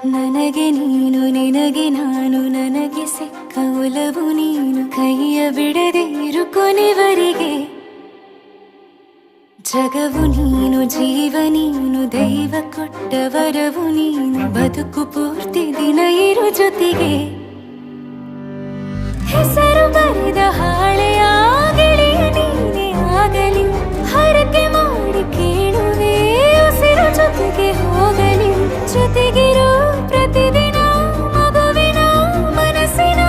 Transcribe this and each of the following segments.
ನನಗೆ ನೀನು ನಿನಗೆ ನಾನು ನನಗೆ ಸಿಕ್ಕ ಒಲವು ನೀನು ಕೈಯ ಬಿಡದೆ ಇರು ಕೊನೆವರೆಗೆ ಜಗವು ನೀನು ಜೀವ ನೀನು ದೈವ ಕೊಟ್ಟ ವರವು ನೀನು ಬದುಕು ಪೂರ್ತಿ ದಿನ ಇರು ಜೊತೆಗೆ ಹೆಸರು ಬರೆದ ಹಾಳೆಯ ಗೆಳೆಯ ನೀನೇ ಆಗಲಿ ಹರಕೆ ಮಾಡಿ ಕೇಳುವೆ ಉಸಿರು ಜೊತೆಗೆ ಹೋಗಲಿ ಜೊತೆಗಿರೋ ಪ್ರತಿದಿನ ಮಗುವಿನ ಮನಸ್ಸಿನ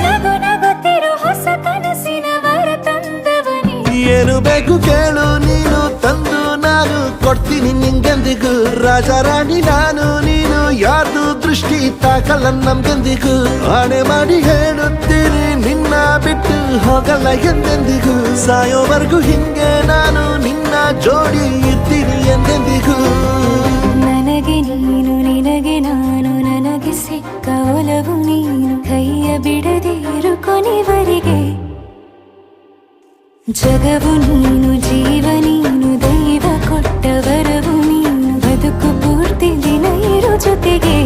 ನಗು ನಗುತ್ತಿರೋ ಹೊಸ ಕನಸಿನ ವರ ತಂದವನೇ ಏನು ಬೇಕು ಕೇಳು ನೀನು ತಂದು ನಾನು ಕೊಡ್ತೀನಿ ನಿಂಗೆಂದಿಗೂ ರಾಜ ರಾಣಿ ನಾನು ನೀನು ಯಾರ್ದು ದೃಷ್ಟಿ ತಾಕಲ್ಲ ನಮ್ಗೆಂದಿಗೂ ಆಣೆ ಮಾಡಿ ಹೇಳುತ್ತೀನಿ ನಿನ್ನ ಬಿಟ್ಟು ಹೋಗಲ್ಲ ಎಂದೆಂದಿಗೂ ಸಾಯೋವರೆಗೂ ಹಿಂಗೆ ನಾನು ನಿನ್ನ ಜೋಡಿ ಇರ್ತೀನಿ ಎಂದೆಂದಿಗೂ ನನಗೆ ನೀನು ನಿನಗೆ ನಾನು ನನಗೆ ಸಿಕ್ಕ ಒಲವು ನೀನು ಕೈಯ ಬಿಡದೆ ಇರು ಕೊನೆವರೆಗೆ ಜಗವು ನೀನು ಜೀವ ನೀನು ದೈವ ಕೊಟ್ಟ ವರವು ನೀನು ಬದುಕು ಪೂರ್ತಿ ದಿನ ಇರು ಜೊತೆಗೆ